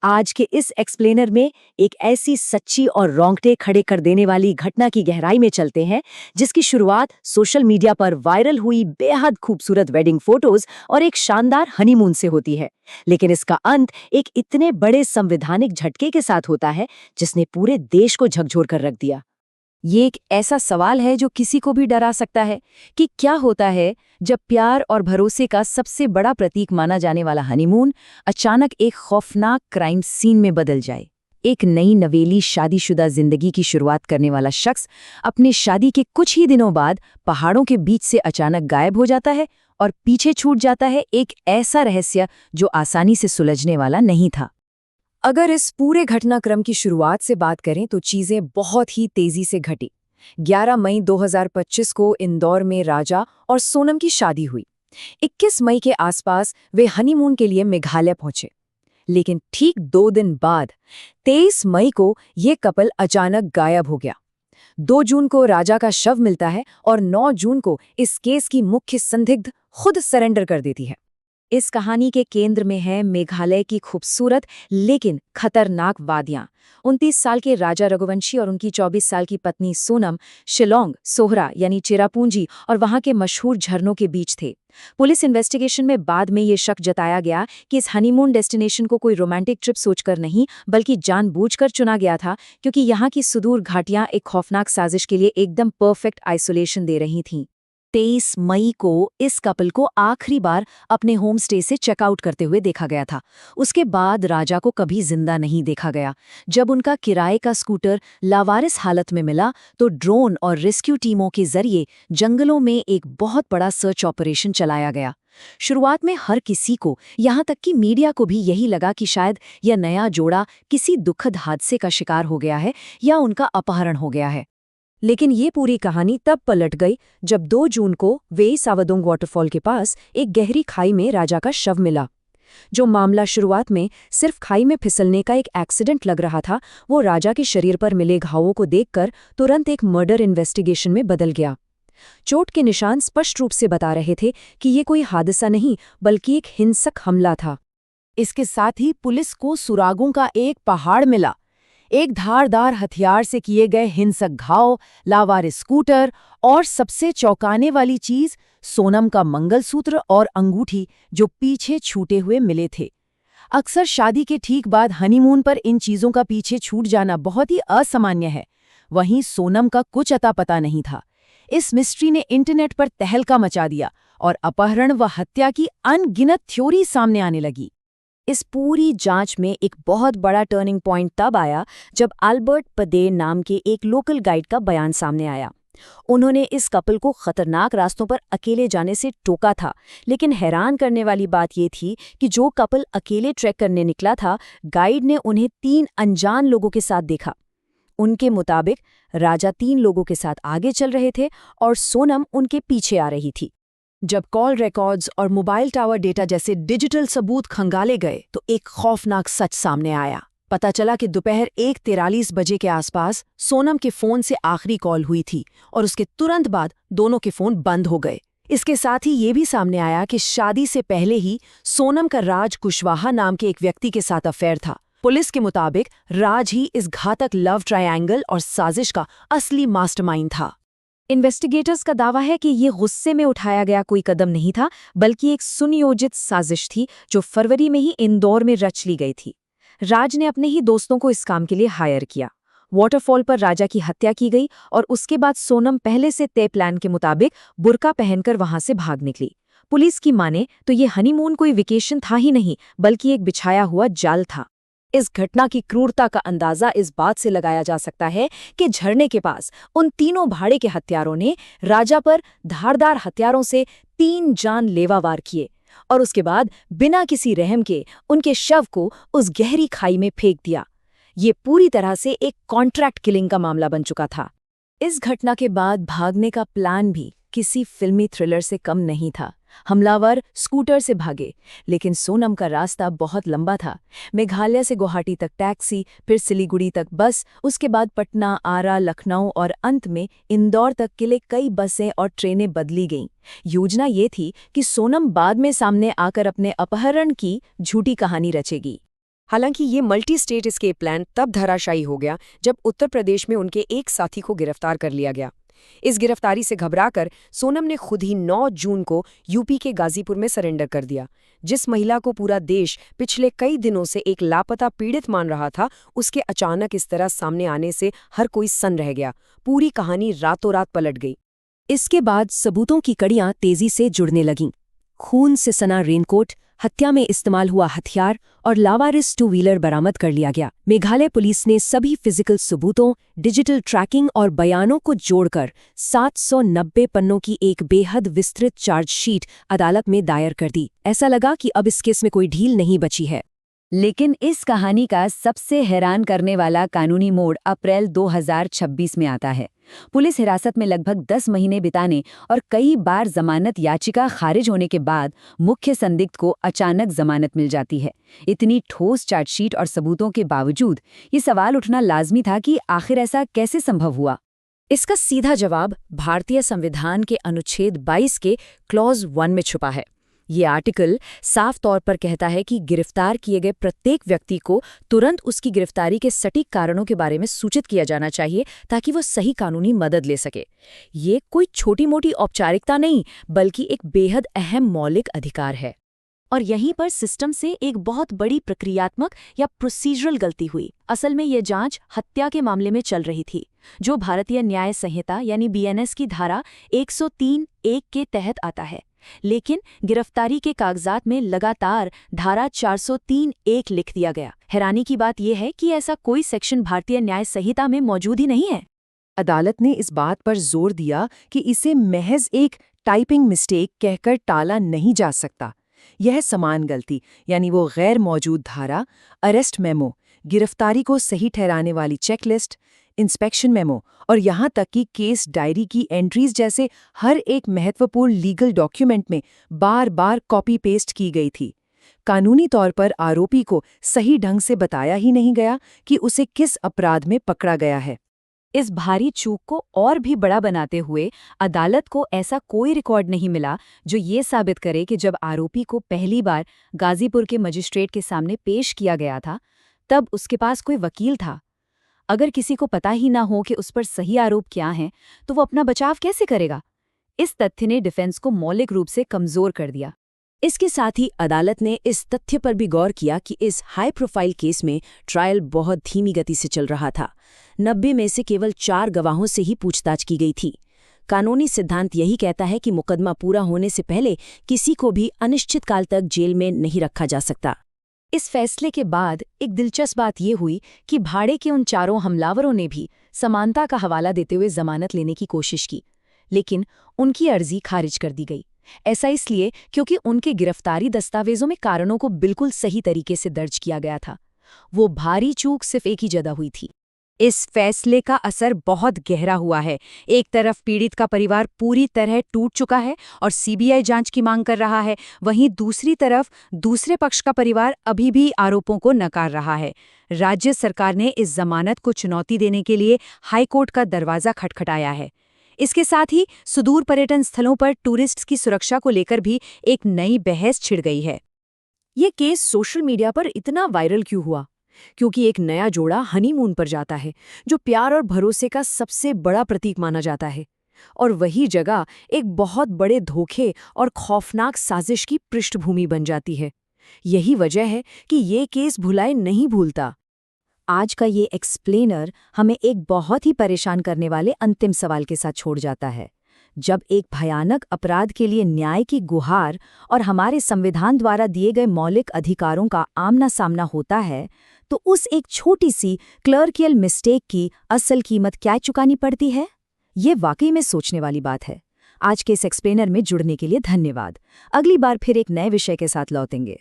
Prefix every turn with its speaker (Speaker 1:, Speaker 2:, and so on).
Speaker 1: आज के इस एक्सप्लेनर में एक ऐसी सच्ची और रोंगटे खड़े कर देने वाली घटना की गहराई में चलते हैं जिसकी शुरुआत सोशल मीडिया पर वायरल हुई बेहद खूबसूरत वेडिंग फोटोज और एक शानदार हनीमून से होती है। लेकिन इसका अंत एक इतने बड़े संवैधानिक झटके के साथ होता है जिसने पूरे देश को झकझोर कर रख दिया। ये एक ऐसा सवाल है जो किसी को भी डरा सकता है कि क्या होता है जब प्यार और भरोसे का सबसे बड़ा प्रतीक माना जाने वाला हनीमून अचानक एक खौफनाक क्राइम सीन में बदल जाए। एक नई नवेली शादीशुदा जिंदगी की शुरुआत करने वाला शख्स अपनी शादी के कुछ ही दिनों बाद पहाड़ों के बीच से अचानक गायब हो जाता है और पीछे छूट जाता है एक ऐसा रहस्य जो आसानी से सुलझने वाला नहीं था। अगर इस पूरे घटनाक्रम की शुरुआत से बात करें तो चीजें बहुत ही तेजी से घटी। 11 मई 2025 को इंदौर में राजा और सोनम की शादी हुई। 21 मई के आसपास वे हनीमून के लिए मेघालय पहुंचे। लेकिन ठीक 2 दिन बाद 23 मई को ये कपल अचानक गायब हो गया। 2 जून को राजा का शव मिलता है और 9 जून को इस केस की मुख्य संदिग्ध खुद सरेंडर कर देती है। इस कहानी के केंद्र में है मेघालय की खूबसूरत लेकिन खतरनाक वादियां। 29 साल के राजा रघुवंशी और उनकी 24 साल की पत्नी सोनम शिलोंग, सोहरा यानी चेरापूंजी और वहां के मशहूर झरनों के बीच थे। पुलिस इन्वेस्टिगेशन में बाद में ये शक जताया गया कि इस हनीमून डेस्टिनेशन को कोई रोमांटिक ट्रिप सोचकर नहीं बल्कि जानबूझकर चुना गया था, क्योंकि यहाँ की सुदूर घाटियां एक खौफनाक साजिश के लिए एकदम परफेक्ट आइसोलेशन दे रही थीं। 23 मई को इस कपल को आखिरी बार अपने होम स्टे से चेकआउट करते हुए देखा गया था। उसके बाद राजा को कभी जिंदा नहीं देखा गया। जब उनका किराए का स्कूटर लावारिस हालत में मिला तो ड्रोन और रेस्क्यू टीमों के जरिए जंगलों में एक बहुत बड़ा सर्च ऑपरेशन चलाया गया। शुरुआत में हर किसी को, यहाँ तक कि मीडिया को भी यही लगा कि शायद यह नया जोड़ा किसी दुखद हादसे का शिकार हो गया है या उनका अपहरण हो गया है। लेकिन ये पूरी कहानी तब पलट गई जब 2 जून को वेई सावदोंग वाटरफॉल के पास एक गहरी खाई में राजा का शव मिला। जो मामला शुरुआत में सिर्फ खाई में फिसलने का एक एक्सीडेंट लग रहा था, वो राजा के शरीर पर मिले घावों को देखकर तुरंत एक मर्डर इन्वेस्टिगेशन में बदल गया। चोट के निशान स्पष्ट रूप से बता रहे थे कि ये कोई हादसा नहीं बल्कि एक हिंसक हमला था।
Speaker 2: इसके साथ ही पुलिस को सुरागों का एक पहाड़ मिला। एक धारदार हथियार से किए गए हिंसक घाव, लावारिस स्कूटर और सबसे चौंकाने वाली चीज सोनम का मंगलसूत्र और अंगूठी जो पीछे छूटे हुए मिले थे। अक्सर शादी के ठीक बाद हनीमून पर इन चीजों का पीछे छूट जाना बहुत ही असामान्य है। वहीं सोनम का कुछ अता पता नहीं था। इस मिस्ट्री ने इंटरनेट पर तहलका मचा दिया और अपहरण व हत्या की अनगिनत थ्योरी सामने आने लगी। इस पूरी जांच में एक बहुत बड़ा टर्निंग पॉइंट तब आया जब अल्बर्ट पदे नाम के एक लोकल गाइड का बयान सामने आया। उन्होंने इस कपल को खतरनाक रास्तों पर अकेले जाने से टोका था, लेकिन हैरान करने वाली बात ये थी कि जो कपल अकेले ट्रैक करने निकला था, गाइड ने उन्हें 3 अनजान लोगों के साथ देखा। उनके मुताबिक राजा 3 लोगों के साथ आगे चल रहे थे और सोनम उनके पीछे आ रही थी। जब कॉल रिकॉर्ड्स और मोबाइल टावर डेटा जैसे डिजिटल सबूत खंगाले गए तो एक खौफनाक सच सामने आया। पता चला कि दोपहर 1:43 बजे के आसपास सोनम के फोन से आखिरी कॉल हुई थी और उसके तुरंत बाद दोनों के फोन बंद हो गए। इसके साथ ही ये भी सामने आया कि शादी से पहले ही सोनम का राज कुशवाहा नाम के एक व्यक्ति के साथ अफेयर था। पुलिस के मुताबिक राज ही इस घातक लव ट्रायंगल और साजिश का असली मास्टरमाइंड था।
Speaker 1: इन्वेस्टिगेटर्स का दावा है कि ये गुस्से में उठाया गया कोई कदम नहीं था, बल्कि एक सुनियोजित साजिश थी जो फरवरी में ही इंदौर में रच ली गई थी। राज ने अपने ही दोस्तों को इस काम के लिए हायर किया। वाटरफॉल पर राजा की हत्या की गई और उसके बाद सोनम पहले से तय प्लान के मुताबिक बुर्का पहनकर वहां से भाग निकली। पुलिस की माने तो ये हनीमून कोई वेकेशन था ही नहीं बल्कि एक बिछाया हुआ जाल था। इस घटना की क्रूरता का अंदाजा इस बात से लगाया जा सकता है कि झरने के पास उन तीनों भाड़े के हत्यारों ने राजा पर धारदार हथियारों से 3 जानलेवा वार किए और उसके बाद बिना किसी रहम के उनके शव को उस गहरी खाई में फेंक दिया। ये पूरी तरह से एक कॉन्ट्रैक्ट किलिंग का मामला बन चुका था। इस घटना के बाद भागने का प्लान भी किसी फिल्मी थ्रिलर से कम नहीं था। हमलावर स्कूटर से भागे, लेकिन सोनम का रास्ता बहुत लंबा था। मेघालय से गुवाहाटी तक टैक्सी, फिर सिलीगुड़ी तक बस, उसके बाद पटना, आरा, लखनऊ और अंत में इंदौर तक के लिए कई बसें और ट्रेनें बदली गईं। योजना ये थी कि सोनम बाद में सामने आकर अपने अपहरण की झूठी कहानी रचेगी।
Speaker 3: हालांकि ये मल्टी स्टेट एस्केप प्लान तब धराशायी हो गया जब उत्तर प्रदेश में उनके एक साथी को गिरफ्तार कर लिया गया। इस गिरफ्तारी से घबराकर सोनम ने खुद ही 9 जून को यूपी के गाजीपुर में सरेंडर कर दिया। जिस महिला को पूरा देश पिछले कई दिनों से एक लापता पीड़ित मान रहा था, उसके अचानक इस तरह सामने आने से हर कोई सन्न रह गया। पूरी कहानी रातों रात पलट गई।
Speaker 1: इसके बाद सबूतों की कड़ियां तेजी से जुड़ने लगीं। खून से सना रेनकोट, हत्या में इस्तेमाल हुआ हथियार और लावारिस 2 व्हीलर बरामद कर लिया गया। मेघालय पुलिस ने सभी फिजिकल सबूतों, डिजिटल ट्रैकिंग और बयानों को जोड़कर 790 पन्नों की एक बेहद विस्तृत चार्जशीट अदालत में दायर कर दी। ऐसा लगा कि अब इस केस में कोई ढील नहीं बची है। लेकिन इस कहानी का सबसे हैरान करने वाला कानूनी मोड़ अप्रैल 2026 में आता है। पुलिस हिरासत में लगभग 10 महीने बिताने और कई बार जमानत याचिका खारिज होने के बाद मुख्य संदिग्ध को अचानक जमानत मिल जाती है। इतनी ठोस चार्जशीट और सबूतों के बावजूद ये सवाल उठना लाजमी था कि आखिर ऐसा कैसे संभव हुआ। इसका सीधा जवाब भारतीय संविधान के अनुच्छेद 22 के क्लॉज 1 में छुपा है। ये आर्टिकल साफ तौर पर कहता है कि गिरफ्तार किए गए प्रत्येक व्यक्ति को तुरंत उसकी गिरफ्तारी के सटीक कारणों के बारे में सूचित किया जाना चाहिए ताकि वो सही कानूनी मदद ले सके। ये कोई छोटी मोटी औपचारिकता नहीं, बल्कि एक बेहद अहम मौलिक अधिकार है। और यहीं पर सिस्टम से एक बहुत बड़ी प्रक्रियात्मक या प्रोसीजरल गलती हुई। असल में ये जांच हत्या के मामले में चल रही थी, जो भारतीय न्याय संहिता यानी BNS की धारा 103(1) के तहत आता है। लेकिन गिरफ्तारी के कागजात में लगातार धारा 403(1) लिख दिया गया। हैरानी की बात यह है कि ऐसा कोई सेक्शन भारतीय न्याय संहिता में मौजूद ही नहीं है।
Speaker 2: अदालत ने इस बात पर जोर दिया कि इसे महज एक टाइपिंग मिस्टेक कहकर टाला नहीं जा सकता। यह समान गलती यानी वो गैर मौजूद धारा, अरेस्ट मेमो, गिरफ्तारी को सही ठहराने वाली चेकलिस्ट, इंस्पेक्शन मेमो और यहाँ तक कि केस डायरी की एंट्रीज जैसे हर एक महत्वपूर्ण लीगल डॉक्यूमेंट में बार बार कॉपी पेस्ट की गई थी। कानूनी तौर पर आरोपी को सही ढंग से बताया ही नहीं गया कि उसे किस अपराध में पकड़ा गया है।
Speaker 1: इस भारी चूक को और भी बड़ा बनाते हुए अदालत को ऐसा कोई रिकॉर्ड नहीं मिला जो ये साबित करे कि जब आरोपी को पहली बार गाजीपुर के मजिस्ट्रेट के सामने पेश किया गया था तब उसके पास कोई वकील था। अगर किसी को पता ही ना हो कि उस पर सही आरोप क्या हैं, तो वो अपना बचाव कैसे करेगा? इस तथ्य ने डिफेंस को मौलिक रूप से कमजोर कर दिया। इसके साथ ही अदालत ने इस तथ्य पर भी गौर किया कि इस हाई प्रोफाइल केस में ट्रायल बहुत धीमी गति से चल रहा था। 90 में से केवल 4 गवाहों से ही पूछताछ की गई थी। कानूनी सिद्धांत यही कहता है कि मुकदमा पूरा होने से पहले किसी को भी अनिश्चित काल तक जेल में नहीं रखा जा सकता। इस फैसले के बाद एक दिलचस्प बात ये हुई कि भाड़े के उन 4 हमलावरों ने भी समानता का हवाला देते हुए जमानत लेने की कोशिश की, लेकिन उनकी अर्जी खारिज कर दी गई। ऐसा इसलिए क्योंकि उनके गिरफ्तारी दस्तावेजों में कारणों को बिल्कुल सही तरीके से दर्ज किया गया था। वो भारी चूक सिर्फ एक ही जगह हुई थी। इस फैसले का असर बहुत गहरा हुआ है। एक तरफ पीड़ित का परिवार पूरी तरह टूट चुका है और सीबीआई जांच की मांग कर रहा है, वहीं दूसरी तरफ दूसरे पक्ष का परिवार अभी भी आरोपों को नकार रहा है। राज्य सरकार ने इस जमानत को चुनौती देने के लिए हाईकोर्ट का दरवाजा खटखटाया है। इसके साथ ही सुदूर पर्यटन स्थलों पर टूरिस्ट्स की सुरक्षा को लेकर भी एक नई बहस छिड़ गई है। ये केस सोशल मीडिया पर इतना वायरल क्यों हुआ? क्योंकि एक नया जोड़ा हनीमून पर जाता है, जो प्यार और भरोसे का सबसे बड़ा प्रतीक माना जाता है, और वही जगह एक बहुत बड़े धोखे और खौफनाक साजिश की पृष्ठभूमि बन जाती है। यही वजह है कि ये केस भुलाए नहीं भूलता। आज का ये एक्सप्लेनर हमें एक बहुत ही परेशान करने वाले अंतिम सवाल के साथ छोड़ जाता है। जब एक भयानक अपराध के लिए न्याय की गुहार और हमारे संविधान द्वारा दिए गए मौलिक अधिकारों का आमना सामना होता है, तो उस एक छोटी सी क्लर्कियल मिस्टेक की असल कीमत क्या चुकानी पड़ती है? ये वाकई में सोचने वाली बात है। आज के इस एक्सप्लेनर में जुड़ने के लिए धन्यवाद। अगली बार फिर एक नए विषय के साथ लौटेंगे।